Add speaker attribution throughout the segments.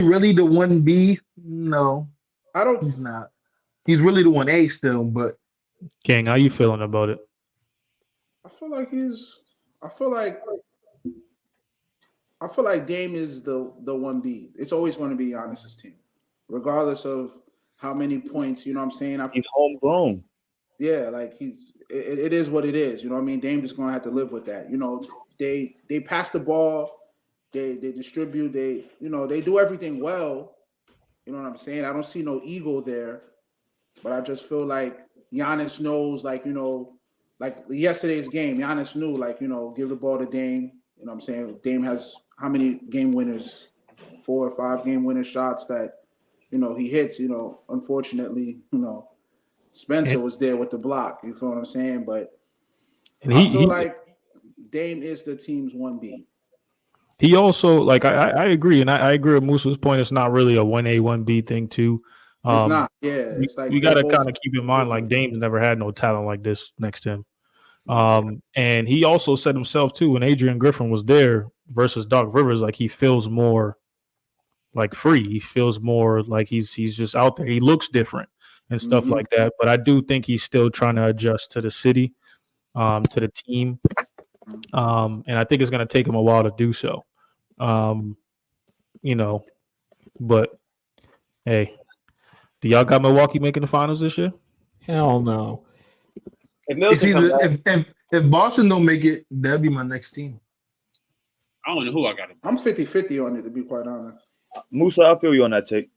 Speaker 1: really the 1B? No,
Speaker 2: I don't.
Speaker 1: he's not. He's really the 1A still, but
Speaker 3: King, how you feeling about it?
Speaker 2: I feel like he's. I feel like. I feel like Dame is the 1B. It's always going to be Giannis's team, regardless of how many points. You know what I'm saying?
Speaker 4: He's homegrown.
Speaker 2: Yeah, like it is what it is. You know what I mean? Dame just gonna have to live with that. You know, they pass the ball, they distribute, they do everything well. You know what I'm saying? I don't see no ego there, but I just feel like Giannis knows, like yesterday's game, Giannis knew, give the ball to Dame. You know what I'm saying? Dame has how many game winners? 4 or 5 game winner shots that, he hits, unfortunately, Spencer was there with the block. You feel what I'm saying? But I feel like Dame is the team's 1B.
Speaker 3: He also, like, I agree, and I agree with Musa's point. It's not really a 1A, 1B thing, too.
Speaker 2: It's not. Yeah, it's like
Speaker 3: we got to kind of keep in mind, like, Dame's never had no talent like this next to him. And he also said himself, too, when Adrian Griffin was there versus Doc Rivers, like, he feels more, like, free. He feels more like he's just out there. He looks different and stuff like that. But I do think he's still trying to adjust to the city, to the team. And I think it's going to take him a while to do so. But hey, do y'all got Milwaukee making the finals this year?
Speaker 5: Hell no.
Speaker 1: If Boston don't make it, that'd be my next team.
Speaker 6: I don't know who I got.
Speaker 2: I'm 50-50 on it, to be quite honest.
Speaker 4: Musa, I feel you on that take.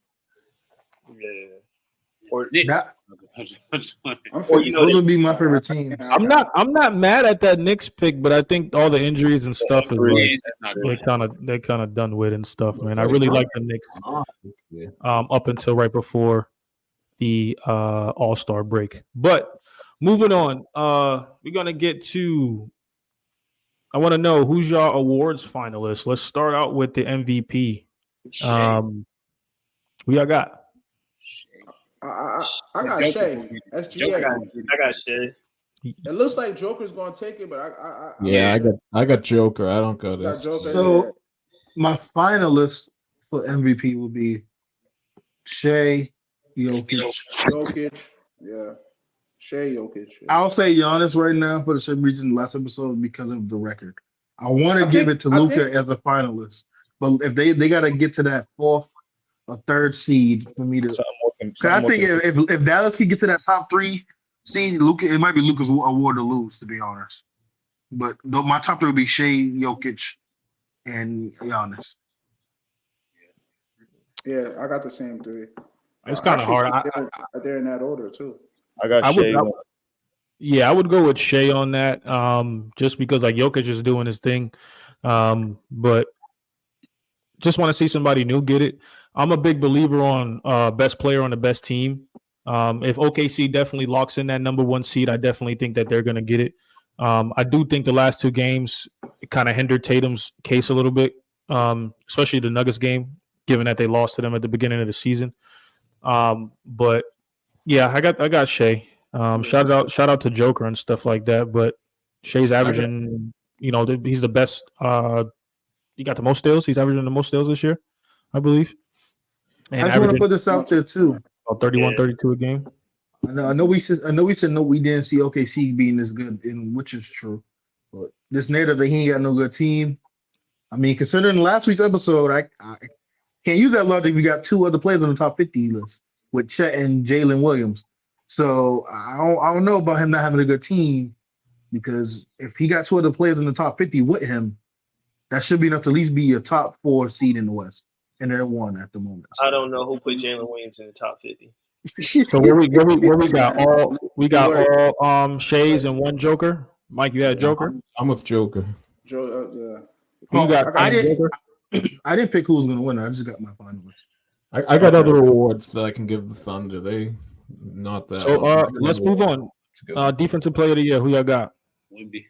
Speaker 6: Yeah.
Speaker 1: Or
Speaker 6: that,
Speaker 1: those would be my favorite team.
Speaker 3: I'm not mad at that Knicks pick, but I think all the injuries and stuff is like they're kind of done with and stuff, man. I really like the Knicks up until right before the All-Star break. But moving on, we're gonna get to. I want to know who's your awards finalists. Let's start out with the MVP. Who y'all got?
Speaker 2: I got Shea. SGA.
Speaker 6: I got Shea.
Speaker 2: It looks like Joker's gonna take it, but
Speaker 5: I got Joker. I don't go this.
Speaker 1: So my finalists for MVP will be Shea, Jokic.
Speaker 2: Yeah. Shea, Jokic. Yeah.
Speaker 1: I'll say Giannis right now for the same reason last episode because of the record. I want to give it to Luka as a finalist, but if they got to get to that 4th or 3rd seed for me to. I think if Dallas can get to that top 3 seed, Luka, it might be Luka's award to lose, to be honest. But my top 3 would be Shea, Jokic, and Giannis.
Speaker 2: Yeah, I got the same 3.
Speaker 3: It's kind of hard.
Speaker 2: They're in that order too.
Speaker 4: I got Shea.
Speaker 3: I would go with Shea on that, just because like Jokic is doing his thing, but just want to see somebody new get it. I'm a big believer on best player on the best team. If OKC definitely locks in that number 1 seed, I definitely think that they're going to get it. I do think the last 2 games kind of hindered Tatum's case a little bit, especially the Nuggets game, given that they lost to them at the beginning of the season. But yeah, I got Shea. Shout out to Joker and stuff like that. But Shea's averaging, he's the best. He got the most steals. He's averaging the most steals this year, I believe. And
Speaker 1: I just want to put this out there too.
Speaker 3: 31, 32 a game.
Speaker 1: I know we said no. We didn't see OKC being this good, which is true. But this narrative that he ain't got no good team. I mean, considering last week's episode, I can't use that logic. We got 2 other players on the top 50 list with Chet and Jalen Williams. So I don't know about him not having a good team, because if he got 2 other players in the top 50 with him, that should be enough to at least be a top 4 seed in the West. And they're 1 at the moment. So.
Speaker 6: I don't know who put Jalen Williams in the top 50.
Speaker 3: So where we got all Shea's and 1 Joker. Mike, you had Joker?
Speaker 5: I'm with Joker.
Speaker 2: Yeah.
Speaker 3: Who you got?
Speaker 1: I didn't pick who was going to win. I just got my finalists.
Speaker 5: I got other awards that I can give the Thunder. They not that.
Speaker 3: So let's move on. Defensive player of the year. Who y'all got?
Speaker 6: Wemby.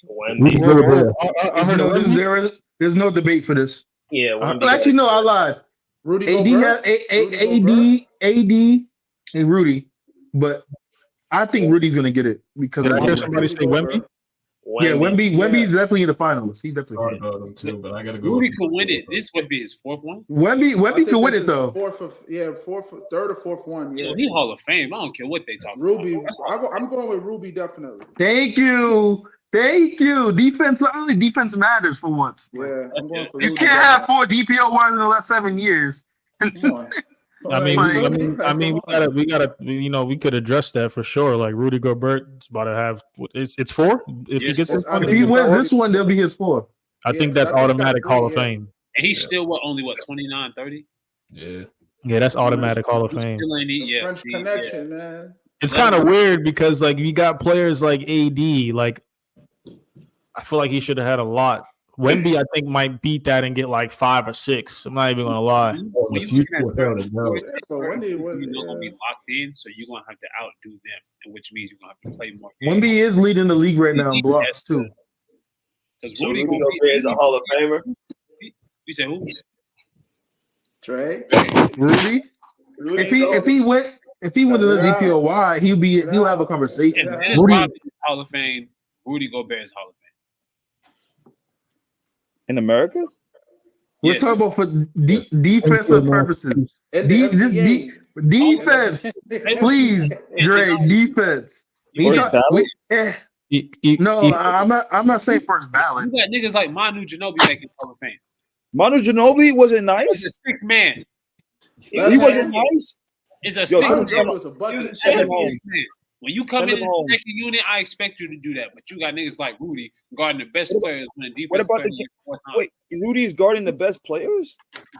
Speaker 1: Wemby. I heard there's no debate for this.
Speaker 6: Yeah.
Speaker 1: Actually, no, I lied.
Speaker 2: Rudy
Speaker 1: AD, and Rudy, but I think Rudy's gonna get it because
Speaker 3: Did I hear somebody say Wemby?
Speaker 1: Yeah, Wemby's definitely in the finals. He definitely.
Speaker 5: Thought about him too, but I gotta go.
Speaker 6: Rudy could win it. This would be his fourth one.
Speaker 1: Wemby could win it though.
Speaker 2: Third or fourth one. Yeah,
Speaker 6: He Hall of Fame. I don't care what they talk
Speaker 2: Ruby.
Speaker 6: about.
Speaker 2: I'm going with Ruby definitely.
Speaker 1: Thank you. Defense, only defense matters for once.
Speaker 2: Yeah, I'm going for
Speaker 1: You
Speaker 2: Ruby.
Speaker 1: can't have 4 DPOYs in the last 7 years.
Speaker 2: Come on.
Speaker 3: I mean, we gotta, we could address that for sure. Like Rudy Gobert is about to have, it's 4. If he gets this,
Speaker 1: if he wins this one, they'll be his 4.
Speaker 3: I think that's automatic Hall of Fame.
Speaker 6: And he's still only 29, 30?
Speaker 3: Yeah, that's automatic Hall of Fame.
Speaker 2: French connection, man.
Speaker 3: It's kind of weird because like you got players like AD, like I feel like he should have had a lot. Wemby, I think, might beat that and get like 5 or 6. I'm not even gonna lie.
Speaker 6: When you're gonna be locked in, so you're gonna have to outdo them, which means you're gonna have to play more games.
Speaker 1: Wemby is leading the league right now in blocks too.
Speaker 6: Because
Speaker 7: so Rudy Gobert is a Hall of Famer.
Speaker 6: You say who?
Speaker 2: Trey.
Speaker 1: Rudy. If he wins the DPOY, he'll have a conversation.
Speaker 6: Rudy Hall of Fame. Rudy Gobert is Hall of Fame.
Speaker 4: In America?
Speaker 1: We're talking about for defensive purposes. Defense. Please, Dre, defense. I'm not saying first ballot.
Speaker 6: You got niggas like Manu Ginobili making Hall of Fame.
Speaker 4: Manu Ginobili wasn't nice.
Speaker 6: He's a 6th man.
Speaker 4: He wasn't nice.
Speaker 6: It's a 6th man.
Speaker 2: Was a bucket.
Speaker 6: When you come in the second unit, I expect you to do that. But you got niggas like Rudy guarding the best players when the defense.
Speaker 4: What about Rudy's guarding the best players?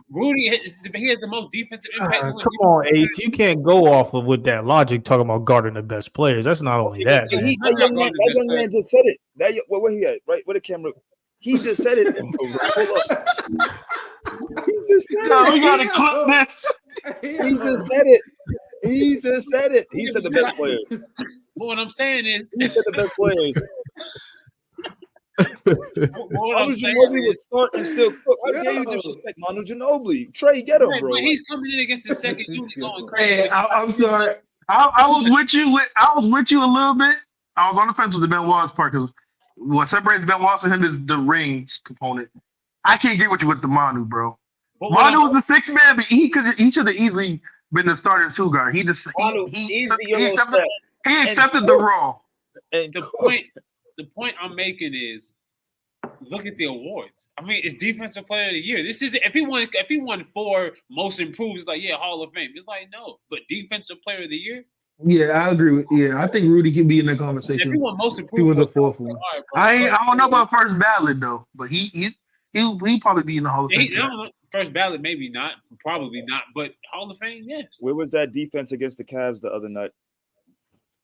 Speaker 6: Rudy, he has the most defensive impact.
Speaker 3: Come on, H. You can't go off of with that logic talking about guarding the best players. That's not only that.
Speaker 4: That young man just said it. Where he at? Right? Where the camera? He just said it. Hold up. He just said it.
Speaker 1: We gotta clip this.
Speaker 4: He just said it. He just said it. He said the best players.
Speaker 6: But what I'm saying is,
Speaker 4: he said the best players. Manu Ginobili was start and still cook. How dare you disrespect Manu Ginobili? Trey, get him, bro.
Speaker 6: He's coming in against the second unit going crazy.
Speaker 1: Hey, I'm sorry. I was with you a little bit. I was on the fence with the Ben Wallace part because what separates Ben Wallace and him is the rings component. I can't get with you with the Manu, bro. Manu was the 6th man, but he should have easily been the starting 2 guard. He accepted the role.
Speaker 6: And the point I'm making is, look at the awards. I mean, it's Defensive Player of the Year. This is if he won 4 Most Improved, it's like Hall of Fame. It's like no, but Defensive Player of the Year.
Speaker 1: Yeah, I agree with. Yeah, I think Rudy can be in the conversation.
Speaker 6: If he won Most Improved,
Speaker 1: he was a 4th one. I don't know about first ballot though, but he'll probably be in the Hall of Fame.
Speaker 6: First ballot, maybe not, probably not, but Hall of Fame, yes.
Speaker 4: Where was that defense against the Cavs the other night?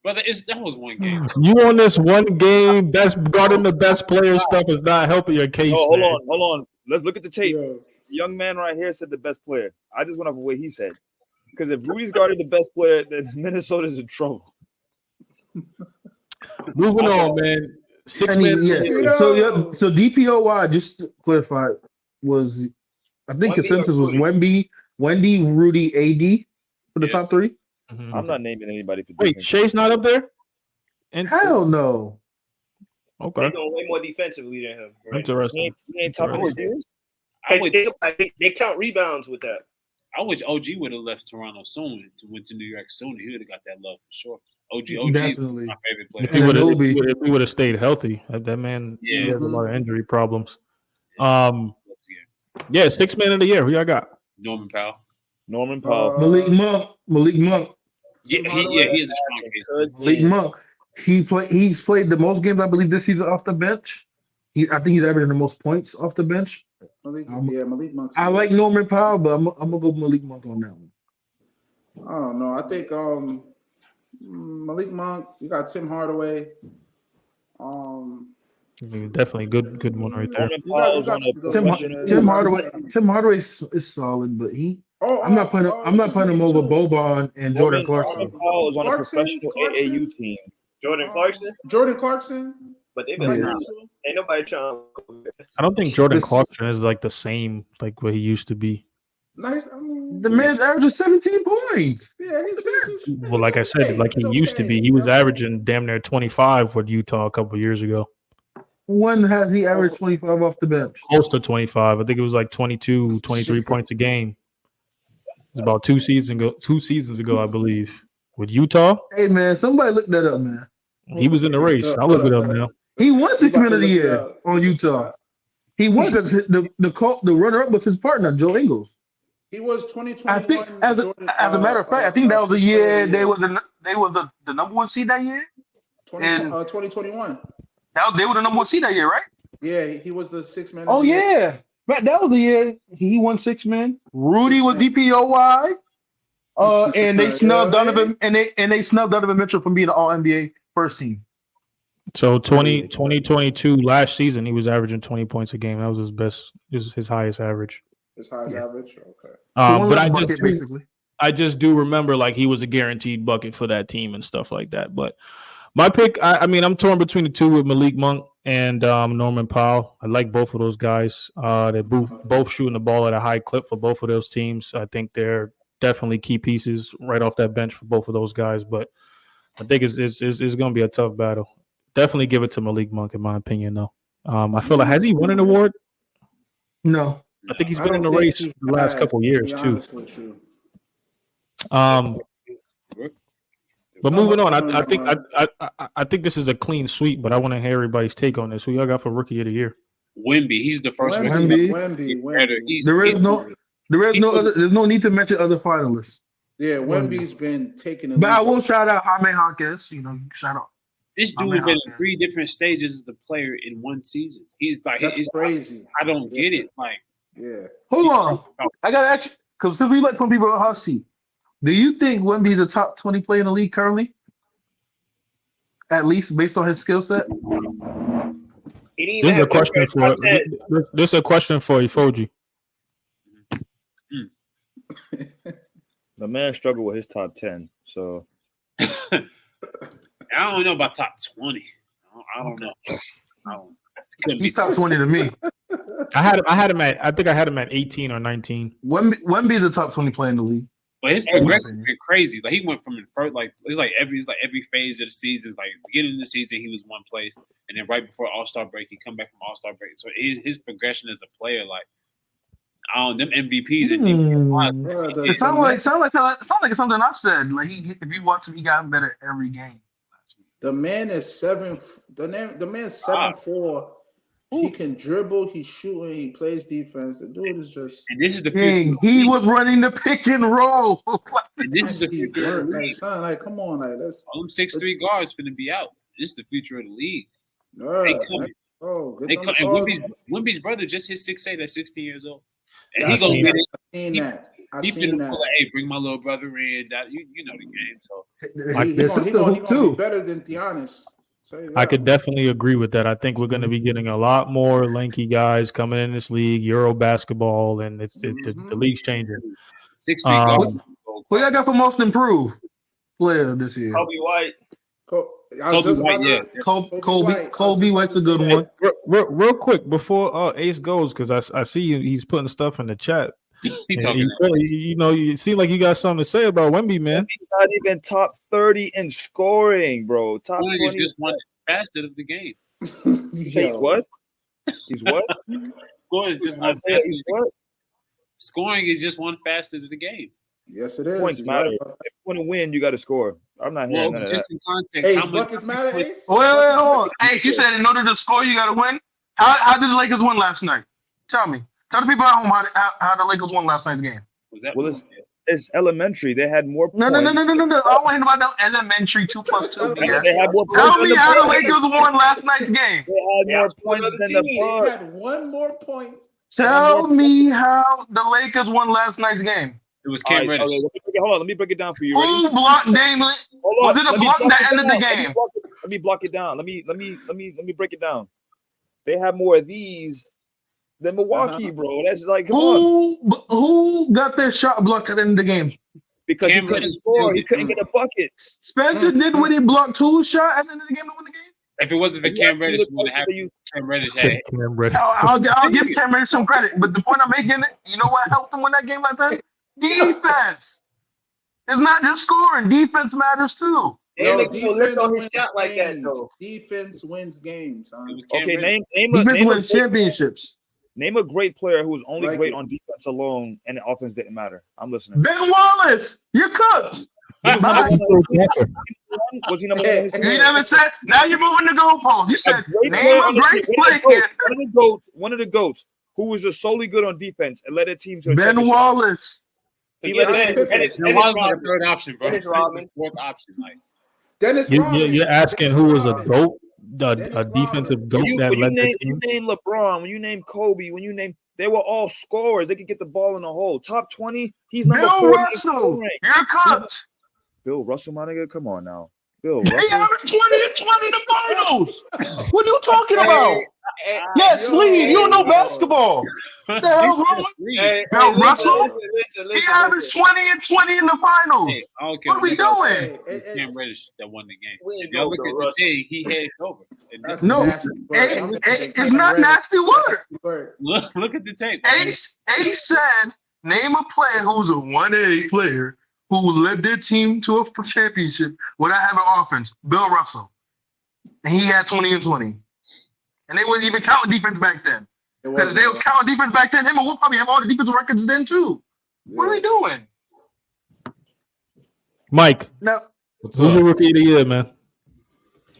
Speaker 6: Brother, that was one game.
Speaker 3: You on this one game, best guarding the best player stuff is not helping your case.
Speaker 4: Hold on. Let's look at the tape. The young man right here said the best player. I just went off of what he said. Because if Rudy's guarding the best player, then Minnesota's in trouble.
Speaker 3: Moving on, man. 6 men.
Speaker 1: Yeah. So DPOY, just to clarify, was I think consensus was Wemby, Rudy, AD for the top 3.
Speaker 4: Mm-hmm. I'm not naming anybody for
Speaker 3: defense. Wait, Shay's not up there?
Speaker 1: Hell no.
Speaker 7: Okay. They're going way more defensively than him.
Speaker 3: Right? Interesting.
Speaker 7: He ain't top of his teams. They count rebounds with that.
Speaker 6: I wish OG would have left Toronto soon to went to New York soon. He would have got that love for sure. OG
Speaker 1: definitely.
Speaker 6: Is my favorite player.
Speaker 3: If he would have stayed healthy, that man he has a lot of injury problems. 6 man of the year. Who y'all got?
Speaker 6: Norman Powell.
Speaker 1: Malik Monk.
Speaker 6: Yeah, he is a strong case.
Speaker 1: Malik Monk. He's played the most games, I believe, this season off the bench. I think he's averaging the most points off the bench.
Speaker 2: Malik Monk.
Speaker 1: I like Norman Powell, but I'm gonna go Malik Monk on that one.
Speaker 2: I don't know. I think Malik Monk. You got Tim Hardaway.
Speaker 3: Definitely good one right there.
Speaker 1: Tim Hardaway is solid, but I'm not putting him over Boban and Jordan Clarkson.
Speaker 4: Norman Powell is on a professional AAU team.
Speaker 7: Jordan Clarkson. But they've been ain't nobody trying.
Speaker 3: I don't think Jordan Clarkson is like the same like what he used to be.
Speaker 2: Nice. I mean,
Speaker 1: the man's averaging 17 points.
Speaker 2: Yeah,
Speaker 3: like I said, like he used to be. He was averaging damn near 25 with Utah a couple years ago.
Speaker 1: When has he averaged 25 off the bench?
Speaker 3: Close to 25. I think it was like 22, 23 points a game. It's about 2 seasons ago, I believe, with Utah.
Speaker 1: Hey man, somebody look that up, man.
Speaker 3: He was in the race. I'll look it up now.
Speaker 1: He won 6 Man of the Year on Utah. He won because the runner-up was his partner, Joe Ingles.
Speaker 2: He was 2021.
Speaker 1: I think, as a matter of fact, I think that was the year they was the number one seed that year.
Speaker 2: 2021.
Speaker 1: They were the number one seed that year, right?
Speaker 2: Yeah, he was the 6 Man.
Speaker 1: Oh yeah, that was the year he won 6 man. Rudy was DPOY. And they snubbed Donovan and they snubbed Donovan Mitchell from being an All NBA first team.
Speaker 3: So 2022 last season, he was averaging 20 points a game. That was his best, his highest average.
Speaker 2: His highest average, okay.
Speaker 3: But I just do remember like he was a guaranteed bucket for that team and stuff like that. But my pick, I mean, I'm torn between the two with Malik Monk and Norman Powell. I like both of those guys. They're both shooting the ball at a high clip for both of those teams. I think they're definitely key pieces right off that bench for both of those guys. But I think it's going to be a tough battle. Definitely give it to Malik Monk, in my opinion, though. I feel like, has he won an award?
Speaker 1: No.
Speaker 3: I think he's been in the race the last couple of years, too. But moving on, I think this is a clean sweep, but I want to hear everybody's take on this. Who y'all got for Rookie of the Year?
Speaker 6: Wemby. He's the first one.
Speaker 2: Wemby.
Speaker 1: There's no need to mention other finalists.
Speaker 2: Yeah, Wemby's been taking.
Speaker 1: But I will shout out Jaime Jaquez. Shout out.
Speaker 6: This dude has been in 3 different stages as a player in one season. He's like,
Speaker 2: that's crazy.
Speaker 6: I don't get it. Like,
Speaker 2: yeah.
Speaker 1: Hold on, I gotta ask you, because since we like putting people on hot seat, do you think Wemby's a top 20 player in the league currently? At least based on his skill set.
Speaker 3: This is a question for Efojie.
Speaker 4: The man struggled with his top 10, so
Speaker 6: I don't know about top 20. I don't know.
Speaker 1: He's top 20 to me.
Speaker 3: I had him at 18 or 19.
Speaker 1: Wemby is a top 20 player in the league.
Speaker 6: But his progression has been crazy. Like he went from the first, like it's like every phase of the season. Like beginning of the season, he was one place, and then right before All-Star break, he come back from All-Star break. So his progression as a player, like them MVPs.
Speaker 1: It sounds like something I said. Like if you watch him, he got better every game.
Speaker 2: The man is 7. The man's 7'4". He can dribble. He's shooting. He plays defense. The dude is just.
Speaker 6: And this is the future.
Speaker 1: He was running the pick and roll.
Speaker 6: And this is the future of the league.
Speaker 2: Son, like, come on, like that's.
Speaker 6: All them 6'3" guards finna be out. This is the future of the league. Wemby's brother just hit 6'8" at 16 years old, and he gonna get it. I've seen that. Like, hey, bring my little brother in. That you know the game. So
Speaker 2: he's gonna be better than Giannis.
Speaker 3: I could definitely agree with that. I think we're going to be getting a lot more lanky guys coming in this league, Euro basketball, and the league's changing.
Speaker 6: 60
Speaker 1: Who y'all got for most improved player this year?
Speaker 7: Kobe White.
Speaker 1: Kobe White's a good one.
Speaker 3: Real quick before Ace goes, because I see he's putting stuff in the chat. You seem like you got something to say about Wemby, man.
Speaker 4: He's not even top 30 in scoring, bro. Top 20
Speaker 6: is just one facet of the game.
Speaker 4: He's what? He's what?
Speaker 6: Scoring is just one facet. Scoring is just one facet of the game.
Speaker 2: Yes, it is.
Speaker 4: Points matter. If you want to win, you got to score. I'm not hearing none of that.
Speaker 2: In context, Ace, buckets matter, Ace?
Speaker 1: Wait, hold on. Ace, you said in order to score, you got to win. How did the Lakers win last night? Tell me. Tell the people at home how the Lakers won last night's game.
Speaker 4: It's elementary. They had more points.
Speaker 1: No. I don't want to hear about that elementary 2+2.
Speaker 4: They had more points.
Speaker 1: Tell me how the Lakers won last night's game.
Speaker 4: They had more points than the Bucks.
Speaker 2: They had one more point.
Speaker 1: Tell me how the Lakers won last night's game.
Speaker 6: It was Cam Reddish.
Speaker 4: Hold on, let me break it down for you.
Speaker 1: Who blocked Dame? Was it a block that ended the game?
Speaker 4: Let me block it down. Let me break it down. They have more of these than Milwaukee, bro. That's like, come on.
Speaker 1: Who got their shot blocked at the end of the game?
Speaker 4: Because he couldn't score. He couldn't get a bucket.
Speaker 1: Spencer did when he blocked who shot at the end of the game to win the game?
Speaker 6: If it wasn't for Cam Reddish, we would have Cam Reddish.
Speaker 1: I'll give Cam Reddish some credit. But the point I'm making, you know what helped him win that game last time? Defense. It's not just scoring. Defense matters too.
Speaker 7: They ain't making no lift on his shot like that though.
Speaker 2: Defense wins games.
Speaker 4: Okay, name
Speaker 1: Defense wins championships.
Speaker 4: Name a great player who was only great on defense alone, and the offense didn't matter. I'm listening.
Speaker 1: Ben Wallace, you're cooked.
Speaker 4: Was he number one?
Speaker 1: You never said. Now you're moving the goalpost. You said name a great player.
Speaker 4: One of the goats who was just solely good on defense and led a team to a
Speaker 1: Ben Wallace.
Speaker 4: He led
Speaker 6: Dennis Rodman, third option, bro.
Speaker 7: Dennis Rodman,
Speaker 6: fourth option, like
Speaker 2: Dennis Rodman.
Speaker 3: You're asking who was a goat, a defensive goat that led the team.
Speaker 4: You name LeBron, when you name Kobe, when you name, they were all scorers. They could get the ball in the hole. Top 20. He's number
Speaker 1: Bill
Speaker 4: 40.
Speaker 1: Russell. You're cooked.
Speaker 4: Bill Russell, my nigga, come on now. Bill Russell.
Speaker 1: He averaged 20 and 20 in the finals. What are you talking about? Yes, Lee, you don't know basketball. What the hell wrong with Bill Russell? He averaged 20 and 20 in the finals.
Speaker 6: Hey, what
Speaker 1: are we doing?
Speaker 6: It's Cam Reddish that won the game. If y'all look at the thing, he had over.
Speaker 1: No, it's not nasty work.
Speaker 6: Look at the tape.
Speaker 1: Ace said, name a player who's a 1A player who led their team to a championship without having offense. Bill Russell. And he had 20 and 20. And they wasn't even counting defense back then. Because they was counting defense back then. Him and we'll probably have all the defensive records then too. What are we doing?
Speaker 3: Mike,
Speaker 1: No.
Speaker 3: Who's your rookie of the year, man?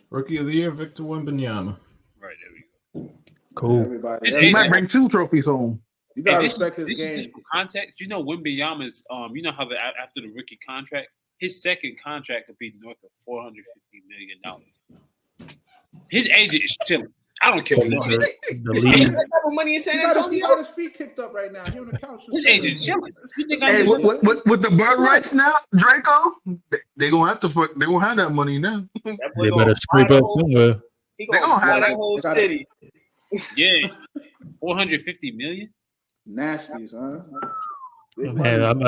Speaker 5: Rookie of the year, Victor Wembanyama.
Speaker 6: Right, there we go.
Speaker 3: Cool.
Speaker 2: Everybody.
Speaker 1: He might bring 2 trophies home.
Speaker 2: You gotta respect his
Speaker 6: this
Speaker 2: game.
Speaker 6: Is just for context. You know, Wembanyama's. You know how after the rookie contract, his second contract could be north of $450 million. His agent is chilling. I don't care what
Speaker 3: The
Speaker 7: He
Speaker 3: league.
Speaker 7: got that type of money in San
Speaker 2: He
Speaker 7: Antonio.
Speaker 2: got his feet kicked up right now. He on the couch.
Speaker 6: his agent chilling. You think
Speaker 1: Hey,
Speaker 6: I'm
Speaker 1: with the bird rights now, Draco, they gonna have to. They gonna have that money now.
Speaker 7: That boy
Speaker 3: They
Speaker 7: gonna
Speaker 3: better scrape
Speaker 7: buy
Speaker 3: up
Speaker 7: the whole-
Speaker 3: somewhere.
Speaker 7: He
Speaker 1: They
Speaker 7: gonna
Speaker 1: gonna
Speaker 7: buy
Speaker 1: have
Speaker 7: that
Speaker 1: it.
Speaker 7: whole
Speaker 2: They gotta-
Speaker 7: city.
Speaker 6: Yeah, 450 million.
Speaker 2: Nasties, huh? Big
Speaker 3: Man,
Speaker 2: money.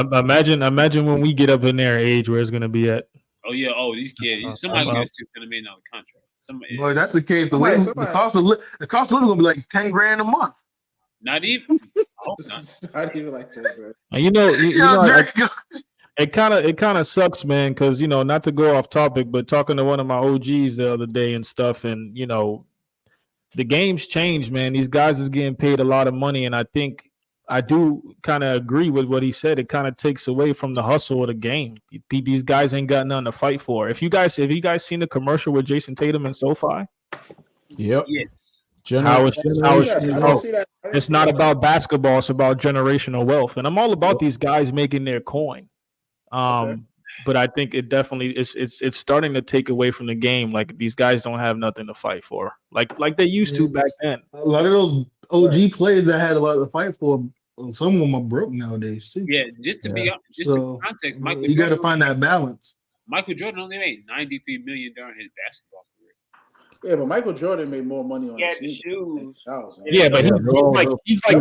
Speaker 3: imagine when we get up in their age where it's gonna be at.
Speaker 6: Oh yeah. Oh, these kids. Somebody get a $600 million contract. Somebody.
Speaker 1: Boy, that's the case. The way the cost of living gonna be like 10 grand a month.
Speaker 6: Not even. I hope not.
Speaker 2: It's not even like 10, bro.
Speaker 3: And you know,
Speaker 1: Yo, Draco.
Speaker 3: it kind of sucks, man, because not to go off topic, but talking to one of my OGs the other day and stuff, and the game's changed, man. These guys is getting paid a lot of money, and I think I do kind of agree with what he said. It kind of takes away from the hustle of the game. These guys ain't got nothing to fight for. If you guys seen the commercial with Jason Tatum and SoFi,
Speaker 5: Yep.
Speaker 6: Yes.
Speaker 3: It's not about basketball. It's about generational wealth, and I'm all about these guys making their coin. But I think it definitely it's starting to take away from the game. Like these guys don't have nothing to fight for, like they used to back then.
Speaker 1: A lot of those OG players that had a lot to fight for, some of them are broke nowadays too.
Speaker 6: Yeah. Just to be to context, Michael.
Speaker 1: You got to
Speaker 6: Jordan,
Speaker 1: find that balance.
Speaker 6: Michael Jordan only made $93 million during his basketball career.
Speaker 2: Yeah, but Michael Jordan made more money on
Speaker 7: He had
Speaker 2: the
Speaker 7: the
Speaker 2: shoes.
Speaker 7: shoes.
Speaker 3: Yeah, but he's like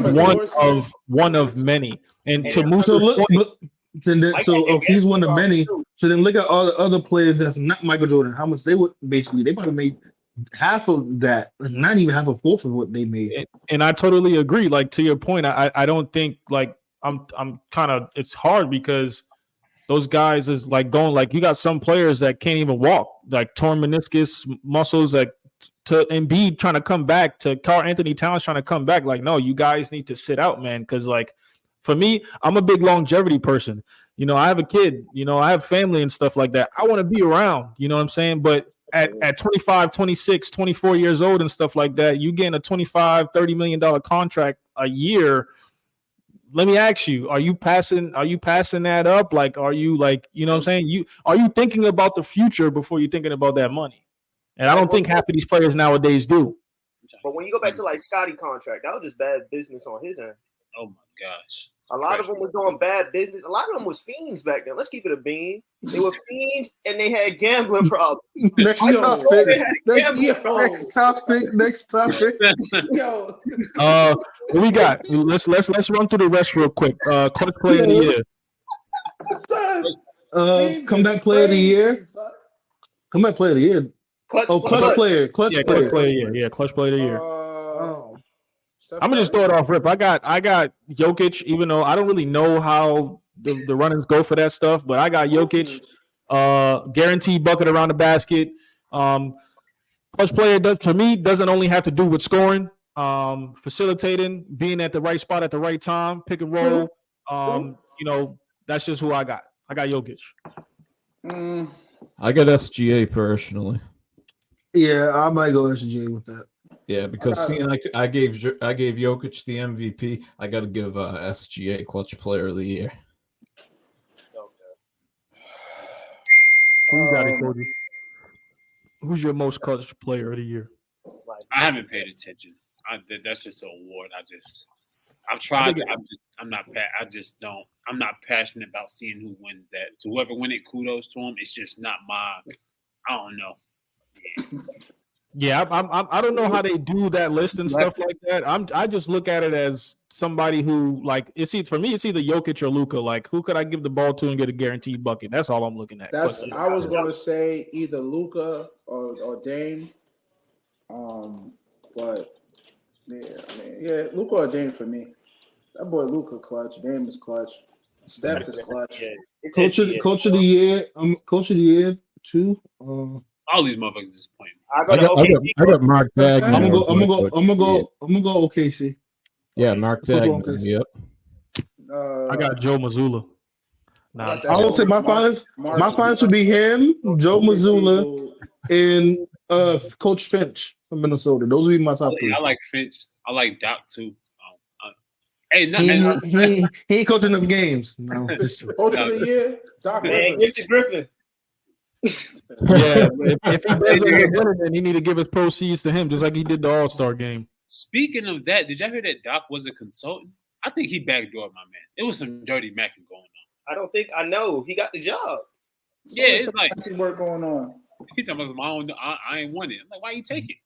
Speaker 3: one of many. And to Musa,
Speaker 1: So if he's one of many, so then look at all the other players that's not Michael Jordan. How much they probably made half of that, not even half a fourth of what they made.
Speaker 3: and I totally agree. Like to your point, I don't think like I'm kind of it's hard because those guys is like going like you got some players that can't even walk, like torn meniscus muscles, like to Embiid trying to come back, to Karl Anthony Towns trying to come back. Like, no, you guys need to sit out, man, because like. For me, I'm a big longevity person. I have a kid, I have family and stuff like that. I want to be around, you know what I'm saying? But at 25, 26, 24 years old and stuff like that, you getting a $25, $30 million contract a year. Let me ask you, are you passing that up? Like, are you like, you know what I'm saying? Are you thinking about the future before you're thinking about that money? And I don't think half of these players nowadays do.
Speaker 7: But when you go back to like Scotty contract, that was just bad business on his end.
Speaker 6: Oh my gosh.
Speaker 7: A lot of them was doing bad business. A lot of them was fiends back then. Let's keep it a bean. They were fiends and they had gambling problems.
Speaker 1: Next topic.
Speaker 2: Yo.
Speaker 3: What we got? Let's run through the rest real quick. Clutch player of the year.
Speaker 1: Comeback player of the year. Comeback player of the year. Clutch player. Clutch player.
Speaker 3: Yeah, clutch player of the year. I'm gonna just throw it off rip. I got Jokic, even though I don't really know how the runnings go for that stuff, but I got Jokic. guaranteed bucket around the basket. Clutch player doesn't only have to do with scoring, facilitating, being at the right spot at the right time, pick and roll. That's just who I got. I got Jokic.
Speaker 5: I got SGA personally.
Speaker 1: Yeah, I might go SGA with that.
Speaker 5: Yeah, because seeing I gave Jokic the MVP, I got to give SGA Clutch Player of the Year.
Speaker 3: Who you got it, Cody? Who's your most clutch player of the year?
Speaker 6: I haven't paid attention. That's just an award. I've tried. I'm not passionate about seeing who wins that. So whoever win it, kudos to him. It's just not my. I don't know.
Speaker 3: Yeah, I don't know how they do that list and stuff like that. I just look at it as somebody who for me it's either Jokic or Luka. Like, who could I give the ball to and get a guaranteed bucket? That's all I'm looking at.
Speaker 2: I was going to say either Luka or Dame. But yeah, Luka or Dame for me. That boy Luka clutch. Dame is clutch. Steph is clutch.
Speaker 1: Coach of the year. Coach of the year too.
Speaker 6: All these motherfuckers disappoint me.
Speaker 5: I got Mark Tag.
Speaker 1: I'm gonna go OKC.
Speaker 5: Yeah, Mark Tag. Yep.
Speaker 3: I got Joe Mazzulla.
Speaker 1: I would say my finals would be him, Joe Mazzulla, and Coach Finch from Minnesota. Those would be my top three.
Speaker 6: I like Finch. I like Doc too.
Speaker 1: He ain't coaching enough games. No,
Speaker 2: Coach of the year, Doc
Speaker 7: Griffin.
Speaker 3: Yeah, if he doesn't get better, then he need to give his proceeds to him, just like he did the All-Star game.
Speaker 6: Speaking of that, did y'all hear that Doc was a consultant? I think he backdoored my man. It was some dirty macking going on.
Speaker 7: I know. He got the job.
Speaker 6: Yeah, it's like
Speaker 2: work going on.
Speaker 6: He talking about my own. I ain't won it. I'm like, why you take it?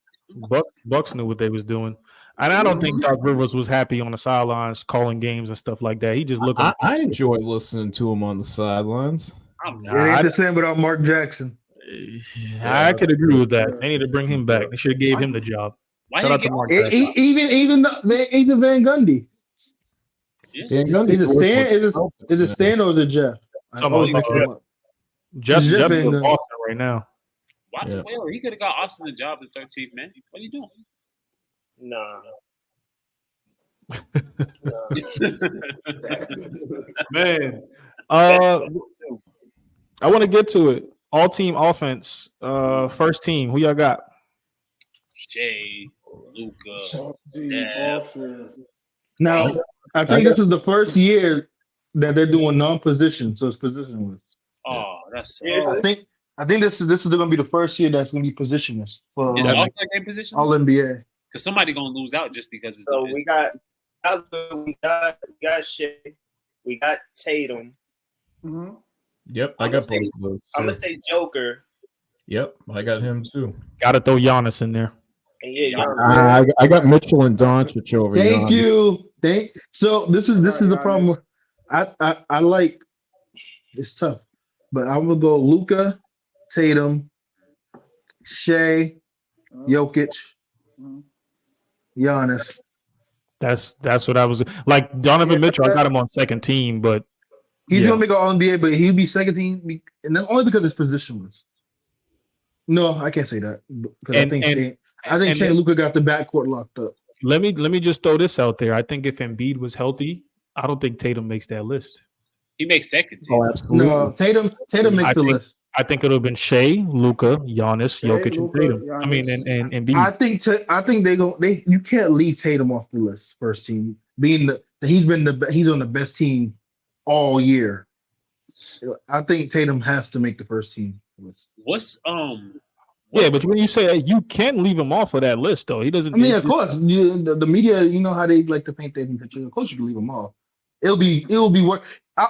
Speaker 3: Bucks knew what they was doing, and I don't think Doc Rivers was happy on the sidelines calling games and stuff like that. He just looked.
Speaker 5: I enjoy listening to him on the sidelines.
Speaker 1: It ain't the same without Mark Jackson.
Speaker 3: I could agree with that. They need to bring him back. They should have gave him the job. Shout out to Mark Jackson.
Speaker 1: Even Van Gundy.
Speaker 6: Yes.
Speaker 5: Van
Speaker 1: Is
Speaker 5: Gundy's
Speaker 1: it Stan or is it Jeff?
Speaker 3: Jeff's in Boston right now.
Speaker 6: Why?
Speaker 5: Yeah.
Speaker 6: Well, he could have got Austin the job as 13th man. What are you doing?
Speaker 7: Nah.
Speaker 3: Man, I want to get to it. All team offense. First team. Who y'all got?
Speaker 6: Jay, Luka.
Speaker 1: Now, I think this is the first year that they're doing non-position, so it's positionless.
Speaker 6: Oh, that's
Speaker 1: I think this is going to be the first year that's going to be positionless for
Speaker 6: is it also game position?
Speaker 1: All NBA.
Speaker 6: Because somebody gonna lose out just because it's.
Speaker 7: So we got Shea, we got Tatum.
Speaker 2: Mm-hmm.
Speaker 5: Yep, I got both of those.
Speaker 7: I'm gonna say Joker.
Speaker 5: Yep, I got him too.
Speaker 3: Got to throw Giannis in there.
Speaker 7: And yeah,
Speaker 5: I got Mitchell and Doncic over.
Speaker 1: Thank you. So this is the problem. I like. It's tough, but I'm gonna go Luka, Tatum, Shea, Jokic, Giannis.
Speaker 3: That's what I was like. Donovan Mitchell, I got him on second team, but
Speaker 1: he's gonna make an All NBA, but he'll be second team, and that's only because it's positionless. No, I can't say that because I think Shea and Luka got the backcourt locked up.
Speaker 3: Let me just throw this out there. I think if Embiid was healthy, I don't think Tatum makes that list.
Speaker 6: He makes second team.
Speaker 5: Oh, absolutely.
Speaker 1: No, Tatum makes the list.
Speaker 3: I think it would have been Shea, Luka, Giannis, Jokic, and Tatum.
Speaker 2: Giannis.
Speaker 3: I mean, and Embiid.
Speaker 1: I think you can't leave Tatum off the list first team, being that he's on the best team all year. I think Tatum has to make the first team list.
Speaker 3: Yeah, but when you say that, you can't leave him off of that list, though. He doesn't.
Speaker 1: I mean, of course, the media, you know how they like to paint that picture. Of course, you can leave him off. It'll be worse.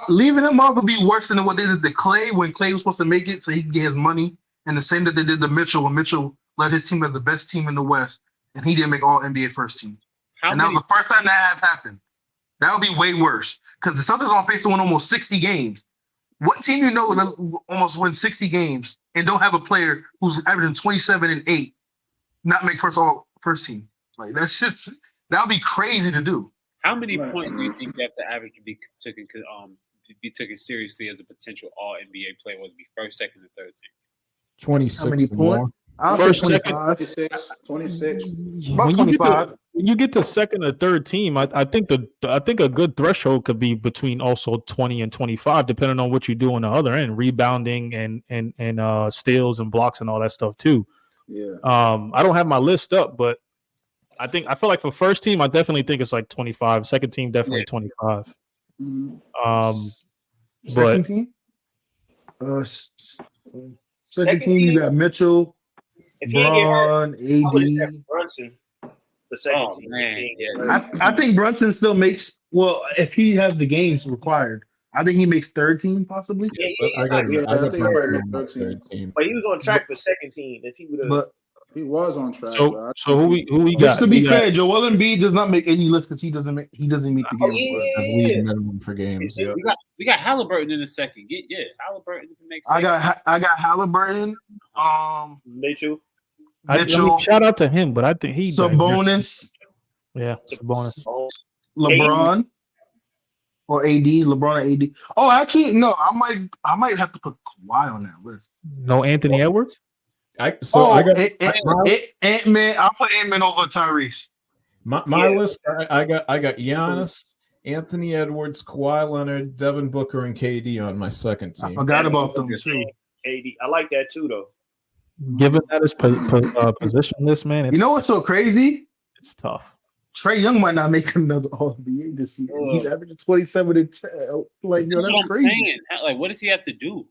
Speaker 1: Leaving him off would be worse than what they did to Clay when Clay was supposed to make it so he could get his money, and the same that they did to Mitchell when Mitchell led his team as the best team in the West, and he didn't make All NBA first team. That was the first time that has happened. That would be way worse because the Celtics on pace to win almost 60 games. What team you know will almost win 60 games and don't have a player who's averaging 27 and 8 not make first team? Like that would be crazy to do.
Speaker 6: How many points do you think you have to average to be taken seriously as a potential All NBA player, whether it be first, second, or third team?
Speaker 5: 26
Speaker 1: How many
Speaker 5: and more.
Speaker 1: points? I'll
Speaker 3: First,
Speaker 1: say
Speaker 3: second,
Speaker 1: 25.
Speaker 2: 26.
Speaker 1: About 25.
Speaker 3: When you get to second or third team, I think a good threshold could be between also 20 and 25, depending on what you do on the other end, rebounding and steals and blocks and all that stuff too.
Speaker 2: Yeah.
Speaker 3: I don't have my list up, but I feel like for first team, I definitely think it's like 25. Second team, definitely 25.
Speaker 2: Mm-hmm.
Speaker 1: Second
Speaker 3: But
Speaker 1: team? Second team, you got Mitchell,
Speaker 7: If he ain't get hurt,
Speaker 1: Braun,
Speaker 7: I would have said
Speaker 1: AD.
Speaker 7: Brunson. The second
Speaker 6: Oh
Speaker 7: team.
Speaker 6: man, yeah.
Speaker 1: I think Brunson still makes, well, if he has the games required, I think he makes third team possibly.
Speaker 7: Yeah,
Speaker 5: I got
Speaker 2: I think he might
Speaker 5: Brunson
Speaker 2: be
Speaker 5: on my
Speaker 2: 13.
Speaker 5: third team.
Speaker 7: But he was on track for second team. If he would have,
Speaker 1: But
Speaker 2: He was on track. bro.
Speaker 3: so who we
Speaker 1: just
Speaker 3: got?
Speaker 1: to be
Speaker 3: We got-
Speaker 1: fair, Joel Embiid does not make any list because he doesn't meet the games.
Speaker 7: yeah.
Speaker 5: Have league minimum for games. Yeah.
Speaker 6: We got Halliburton in the second. Halliburton can make.
Speaker 1: I got Halliburton,
Speaker 7: Mitchell.
Speaker 1: Mitchell,
Speaker 3: shout out to him, but I think he
Speaker 1: Sabonis,
Speaker 3: Yeah, Sabonis.
Speaker 1: LeBron, or AD. LeBron or AD. Oh, actually, no. I might have to put Kawhi on that list.
Speaker 3: No Anthony Edwards.
Speaker 5: I got
Speaker 1: Ant-Man. I'll put Ant-Man over Tyrese.
Speaker 5: my list. I got Giannis, Anthony Edwards, Kawhi Leonard, Devin Booker, and KD on my second
Speaker 1: I
Speaker 5: team.
Speaker 1: forgot about them too.
Speaker 7: KD. I like that too, though.
Speaker 3: Given that his position list, man,
Speaker 1: You know what's so crazy?
Speaker 3: it's tough.
Speaker 1: Trey Young might not make another All-NBA this year. He's averaging 27 and 10. Like, yo,
Speaker 6: That's
Speaker 1: that's
Speaker 6: what I'm
Speaker 1: crazy.
Speaker 6: saying. Like, what does he have to do?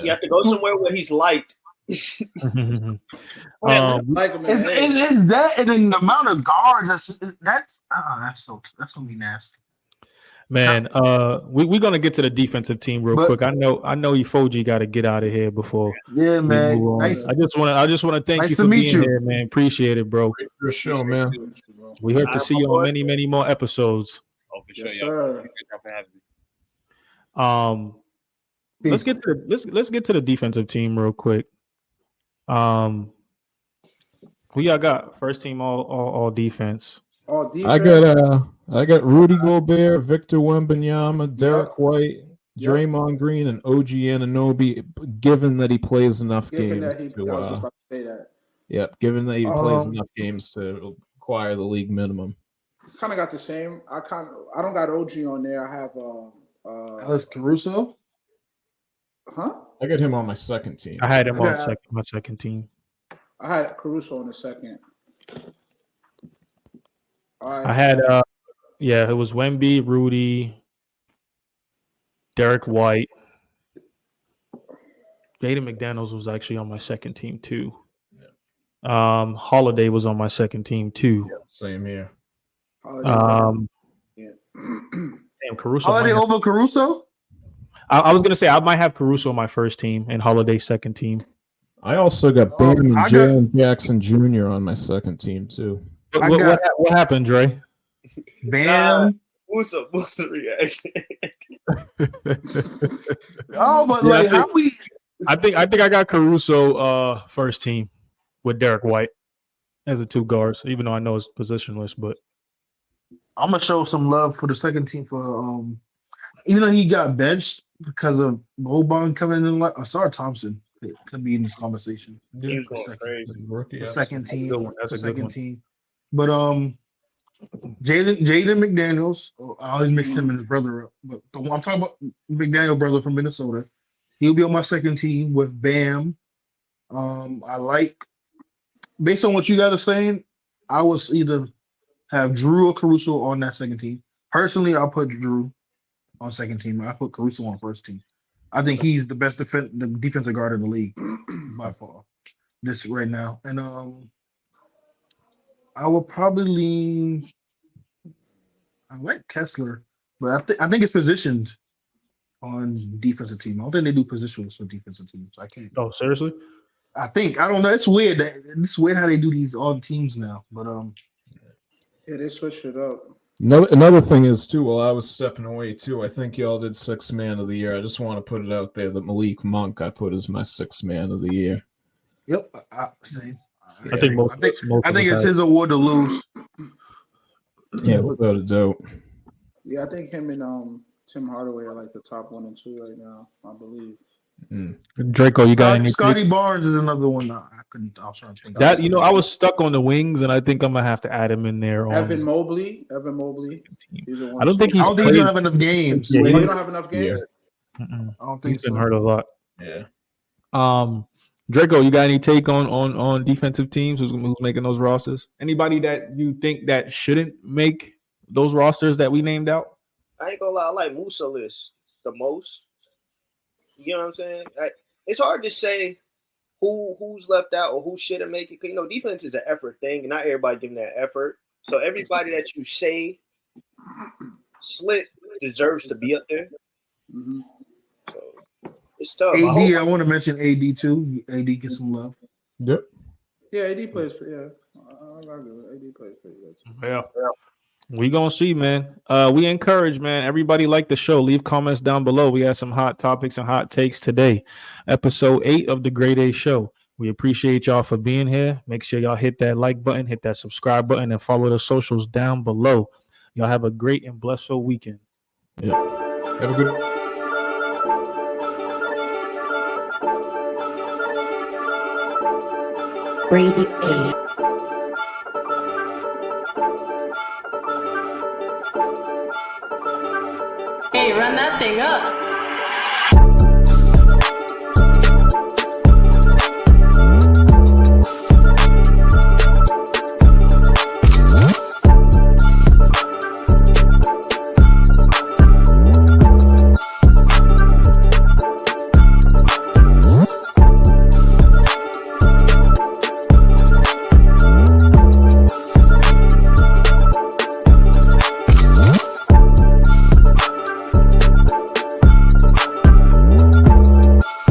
Speaker 7: You have to go somewhere where he's liked.
Speaker 2: Like him in the head.
Speaker 1: It's that, and then the amount of guards. That's gonna be nasty.
Speaker 3: Man, we're gonna get to the defensive team real quick. I know Efojie got to get out of here before.
Speaker 1: Yeah,
Speaker 3: we
Speaker 1: man.
Speaker 3: move on.
Speaker 1: Nice.
Speaker 3: I just want to thank
Speaker 1: Nice
Speaker 3: you
Speaker 1: to
Speaker 3: for
Speaker 1: meet
Speaker 3: being
Speaker 1: you.
Speaker 3: here, man. Appreciate it, bro.
Speaker 5: Great for the show, man.
Speaker 3: We hope to see you on many more episodes.
Speaker 6: Oh, for sure,
Speaker 2: Yes,
Speaker 6: y'all.
Speaker 2: sir.
Speaker 6: Thank you for having me.
Speaker 3: Let's get to the defensive team real quick. Who y'all got? First team all defense.
Speaker 2: All defense.
Speaker 5: I got Rudy Gobert, Victor Wembanyama, Derek White, Draymond Green, and OG Anunoby. Given that he plays enough
Speaker 2: Given
Speaker 5: games
Speaker 2: that I was
Speaker 5: to,
Speaker 2: just about to say that.
Speaker 5: yep, given that he plays enough games to acquire the league minimum.
Speaker 2: Kind of got the same. I don't got OG on there. I have
Speaker 1: Alex Caruso.
Speaker 2: Huh?
Speaker 5: I got him on my second team.
Speaker 3: I had him on
Speaker 1: Yeah.
Speaker 3: my second team.
Speaker 2: I had Caruso on the second. All right.
Speaker 3: I had it was Wemby, Rudy, Derek White. Jaden McDaniels was actually on my second team too. Holiday was on my second team too.
Speaker 5: Same here.
Speaker 3: Damn, Caruso.
Speaker 1: Holiday over Caruso.
Speaker 3: I was gonna say I might have Caruso on my first team and Holiday second team.
Speaker 5: I also got Bam and
Speaker 1: I got-
Speaker 5: Jalen Jackson Jr. on my second team too.
Speaker 3: What happened, Dre?
Speaker 1: Bam.
Speaker 7: Musa reaction.
Speaker 1: Oh, but
Speaker 3: Yeah,
Speaker 1: like how we?
Speaker 3: I think I got Caruso first team with Derek White as the two guards, even though I know it's positionless, but
Speaker 1: I'm gonna show some love for the second team for even though he got benched because of Boban coming in. Asar Thompson could be in this conversation.
Speaker 7: He was
Speaker 1: For
Speaker 7: going
Speaker 1: second.
Speaker 7: crazy.
Speaker 5: Rookie.
Speaker 1: The second
Speaker 3: That's a
Speaker 1: team.
Speaker 3: good one. That's a
Speaker 1: the
Speaker 3: good
Speaker 1: second
Speaker 3: one.
Speaker 1: team. But Jaden McDaniels. I always mix him and his brother up. But I'm talking about McDaniel brother from Minnesota. He'll be on my second team with Bam. I like, based on what you guys are saying, I was either have Drew or Caruso on that second team. Personally, I'll put Drew on second team. I put Caruso on first team. I think he's the best defensive guard in the league by far. This right now, and I will probably lean. I like Kessler, but I think it's positioned on defensive team. I don't think they do positionals for defensive teams. I can't.
Speaker 3: oh, seriously?
Speaker 1: I don't know. It's weird. It's weird how they do these on teams now. But
Speaker 2: Yeah, they switched it up.
Speaker 5: Another thing is too. While I was stepping away too, I think y'all did sixth man of the year. I just want to put it out there that Malik Monk I put as my sixth man of the year.
Speaker 1: yep. Same.
Speaker 3: I think most.
Speaker 1: I think
Speaker 3: most of us
Speaker 1: it's
Speaker 3: had-
Speaker 1: his award to lose.
Speaker 5: Yeah, without a doubt.
Speaker 2: Yeah, I think him and Tim Hardaway are like the top 1 and 2 right now, I believe.
Speaker 3: Draco, you got any?
Speaker 1: Scotty Barnes is another one. I couldn't. I was trying to think.
Speaker 3: That I was stuck on the wings, and I think I'm gonna have to add him in there.
Speaker 2: Evan Mobley. He's a
Speaker 3: I don't think
Speaker 1: I
Speaker 3: he's.
Speaker 1: don't think he'll have enough games.
Speaker 3: Yeah,
Speaker 2: Oh,
Speaker 3: he-
Speaker 2: you don't have enough games?
Speaker 1: I don't think
Speaker 3: He's been
Speaker 1: so.
Speaker 3: hurt a lot.
Speaker 5: Yeah.
Speaker 3: Draco, you got any take on defensive teams who's making those rosters? Anybody that you think that shouldn't make those rosters that we named out?
Speaker 7: I ain't gonna lie, I like Musa list the most. You know what I'm saying? It's hard to say who's left out or who shouldn't make it. 'Cause, defense is an effort thing, and not everybody giving that effort. So everybody that you say slit deserves to be up there.
Speaker 2: Mm-hmm.
Speaker 7: So it's tough.
Speaker 1: AD, I want to mention AD too. AD get some love.
Speaker 5: Yep.
Speaker 2: Yeah, AD plays. Yeah, I agree with AD plays pretty good.
Speaker 3: Yeah. We gonna see, man. We encourage, man. Everybody like the show. Leave comments down below. We have some hot topics and hot takes today. Episode 8 of the Grade A Show. We appreciate y'all for being here. Make sure y'all hit that like button, hit that subscribe button, and follow the socials down below. Y'all have a great and blessful weekend.
Speaker 5: Yeah. Have a good.
Speaker 8: Grade A. Hey, run that thing up.